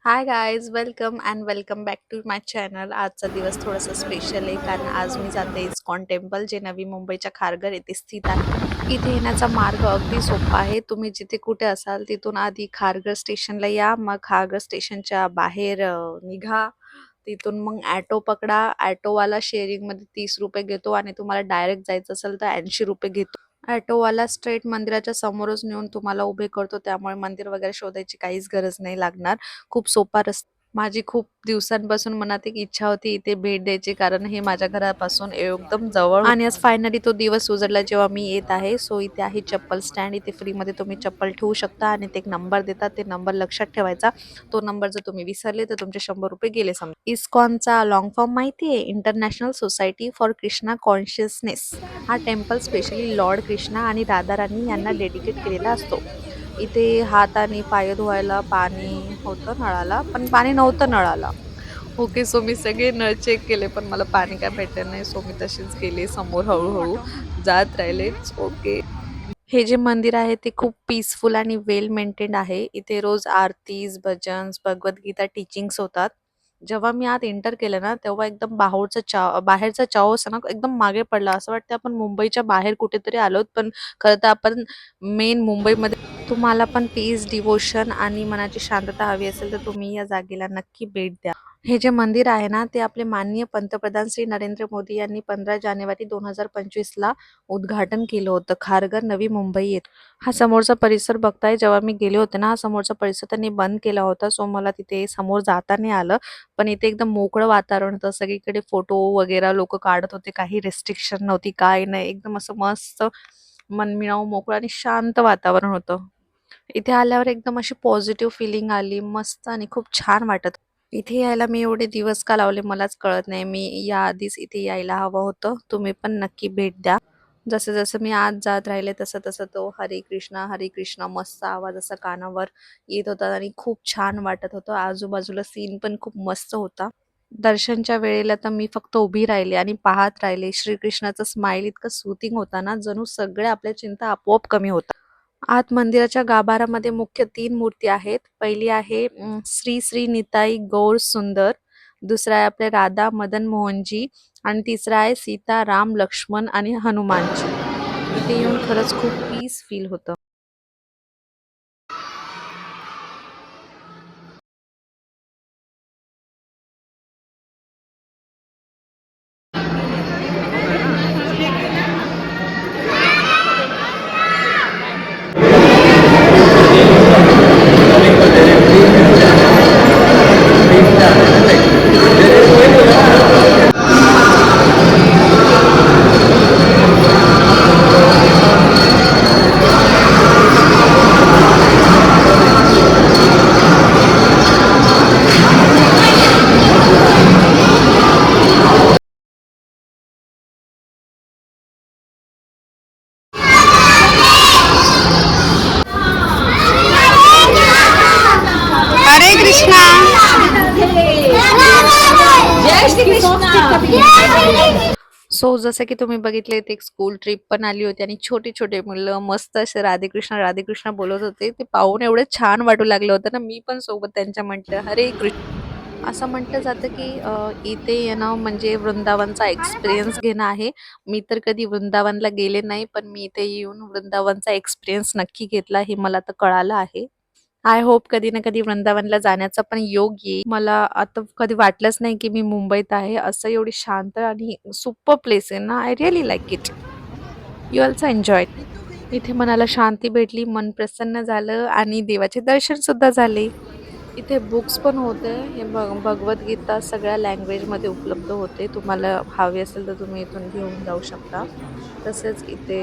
High guys, welcome and welcome back to my channel. आजचा दिवस थोडासा स्पेशल आहे कारण आज मी जाते इस्कॉन टेम्पल, जे नवी मुंबईच्या खारघर येथे स्थित आहे. इथे येण्याचा मार्ग अगदी सोपा आहे. तुम्ही जिथे कुठे असाल तिथून आधी खारघर स्टेशनला या, मग खारघर स्टेशनच्या बाहेर निघा. तिथून मग ॲटो पकडा. ॲटोवाला शेअरिंगमध्ये 30 रुपये घेतो आणि तुम्हाला डायरेक्ट जायचं असेल तर 80 रुपये घेतो. ऑटोवाला स्ट्रेट मंदिराच्या समोरच नेऊन तुम्हाला उभे करतो, त्यामुळे मंदिर वगैरे शोधायची काहीच गरज नाही लागणार. खूप सोपा रस्ता. माझी खूप दिवसांपासून मनात एक इच्छा होती इथे भेट द्यायची, कारण हे माझ्या घरापासून एकदम जवळ आणि आज फायनली तो दिवस उजडला जेव्हा मी येत आहे. सो इथे आहे चप्पल स्टँड. इथे फ्रीमध्ये तुम्ही चप्पल ठेवू शकता आणि ते एक नंबर देतात, ते नंबर लक्षात ठेवायचा. तो नंबर जर तुम्ही विसरले तर तुमचे 100 रुपये गेले समजा. इस्कॉनचा लॉंग फॉर्म माहिती आहे? International society for Krishna consciousness. हा टेम्पल स्पेशली लॉर्ड कृष्णा आणि राधा राणी यांना डेडिकेट केलेला असतो. इथे हात आणि पाय धुवायला पाणी होतं नळाला, पण पाणी नव्हतं नळाला. ओके, सो मी सगळे नळ चेक केले, पण मला पाणी काय भेटलं नाही. सो मी तशीच गेले समोर, हळूहळू जात राहिले. ओके. हे जे मंदिर आहे ते खूप पीसफुल आणि वेल मेंटेन्ड आहे. इथे रोज आरतीज, भजन्स, भगवद्गीता टीचिंग्स होतात. जेव्हा मी आत एंटर केलं ना, तेव्हा एकदम बाहेरचा चाओस ना एकदम मागे पडला. असं वाटतं आपण मुंबईच्या बाहेर कुठेतरी आलोत, पण खरं तर आपण मेन मुंबईमध्ये. तुम्हाला पण पीस, डिव्होशन आणि मनाची शांतता हवी असेल तर तुम्ही या जागेला नक्की भेट द्या. हे जे मंदिर आहे ना, ते आपले माननीय पंतप्रधान श्री नरेंद्र मोदी यांनी 15 जानेवारी 2025ला उद्घाटन केलं होतं, खारघर, नवी मुंबई येथे. हा समोरचा परिसर बघताय, जेव्हा मी गेले होते ना, हा समोरचा परिसर त्यांनी बंद केला होता. सो मला तिथे समोर जाता नाही आलं. पण इथे एकदम मोकळं वातावरण होतं. सगळीकडे फोटो वगैरे लोक काढत होते. काही रिस्ट्रिक्शन नव्हती, काय नाही. एकदम असं मस्त मनमिळावू, मोकळं आणि शांत वातावरण होतं. इथे आल्यावर एकदम अशी पॉझिटिव्ह फिलिंग आली, मस्त आणि खूप छान वाटत. इथे यायला मी एवढे दिवस का लावले मलाच कळत नाही. मी याआधीच इथे यायला हवं होतं. तुम्ही पण नक्की भेट द्या. जसं-जसं मी आत जात राहिले तसं-तसं तो हरे कृष्णा मस्त आवाज असा कानावर येत होता आणि खूप छान वाटत होतं. आजूबाजूला सीन पण खूप मस्त होता. दर्शनच्या वेळेला तर मी फक्त उभी राहिले आणि पाहत राहिले. श्रीकृष्णाचा स्माईल इतकं सूथिंग होता ना, जणू सगळ्या आपल्या चिंता आपोआप कमी होतात. आत मंदिराच्या गाभाऱ्यामध्ये मुख्य 3 मूर्ती आहेत. पहिली आहे श्री श्री निताई गौर सुंदर, दुसरा आहे आपले राधा मदन मोहनजी आणि तिसरा आहे सीता, राम, लक्ष्मण आणि हनुमानजी. इथे येऊन खरंच खूप पीस फील होतं. हरे कृष्णा. जय श्री कृष्णा. सो जसं की तुम्ही बघितले, ते एक स्कूल ट्रिप पण आली होती आणि छोटे-छोटे मुलं मस्त असे राधेकृष्ण, राधेकृष्ण बोलत होते. ते पाहून एवढं छान वाटू लागलं होतं ना, मी पण सोबत त्यांच्या म्हटलं, "हरे कृष्ण." असं म्हटलं जातं की इथे येणं म्हणजे वृंदावनचा एक्सपिरियन्स घेणं आहे. मी तर कधी वृंदावनला गेले नाही, पण मी इथे येऊन वृंदावनचा एक्सपिरियन्स नक्की घेतला, हे मला आता कळालं आहे. आय होप कधी ना कधी वृंदावनला जाण्याचा पण योग येईल. मला आता कधी वाटलंच नाही की मी मुंबईत आहे. असं एवढी शांत आणि सुपर प्लेस आहे ना, I really like it. You also enjoy. इथे मनाला शांती भेटली, मन प्रसन्न झालं आणि देवाचे दर्शन सुद्धा झाले. इथे बुक्स पण होते. हे भगवद्गीता सगळ्या लँग्वेजमध्ये उपलब्ध होते. तुम्हाला हवे असेल तर तुम्ही इथून घेऊन जाऊ शकता. तसेच इथे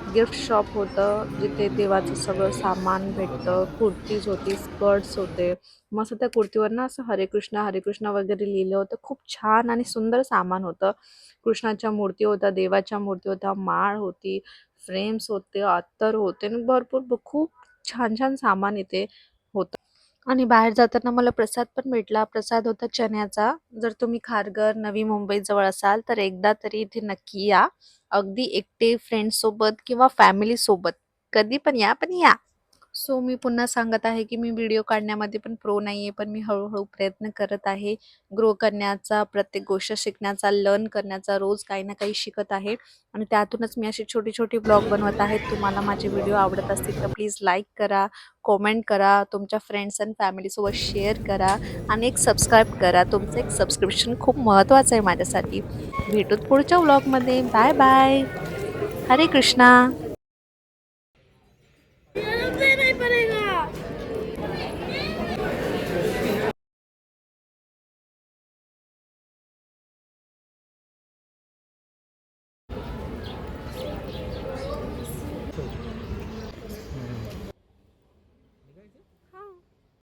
गिफ्ट शॉप होतं, जिथे देवाचं सगळं सामान भेटतं. कुर्तीज होती, स्कर्ट्स होते. मस्त त्या कुर्तीवर ना असं हरे कृष्ण वगैरे लिहिलं होतं. खूप छान आणि सुंदर सामान होतं. कृष्णाच्या मूर्ती होत्या, देवाच्या मूर्ती होत्या, माळ होती, फ्रेम्स होते, अत्तर होते आणि भरपूर खूप छान-छान सामान इथे होतं. आणि बाहेर जाताना मला प्रसाद पण भेटला. प्रसाद होता चण्याचा. जर तुम्ही खारघर, नवी मुंबईजवळ असाल, तर एकदा तरी इथे नक्की या. अगदी एकटे, फ्रेंड्ससोबत किंवा फॅमिलीसोबत. कधी पण या, पण या. सो मी पुन्हा सांगत आहे, की मी व्हिडिओ काढण्यामध्ये पण प्रो नाही आहे, पण मी हळू-हळू प्रयत्न करत आहे. ग्रो करण्याचा, प्रत्येक गोष्ट शिकण्याचा, लर्न करण्याचा, रोज काही ना काही शिकत आहे आणि त्यातूनच मी अशी छोटी-छोटी ब्लॉग बनवत आहे. तुम्हाला माझे व्हिडिओ आवडत असतील तर प्लीज लाईक करा, कमेंट करा, तुमच्या फ्रेंड्स एंड फॅमिलीसोबत शेअर करा आणि एक सबस्क्राईब करा. तुमचं एक सबस्क्रिप्शन खूप महत्त्वाचं आहे माझ्यासाठी. भेटूत पुढच्या व्लॉगमध्ये. Bye bye. हरे कृष्णा.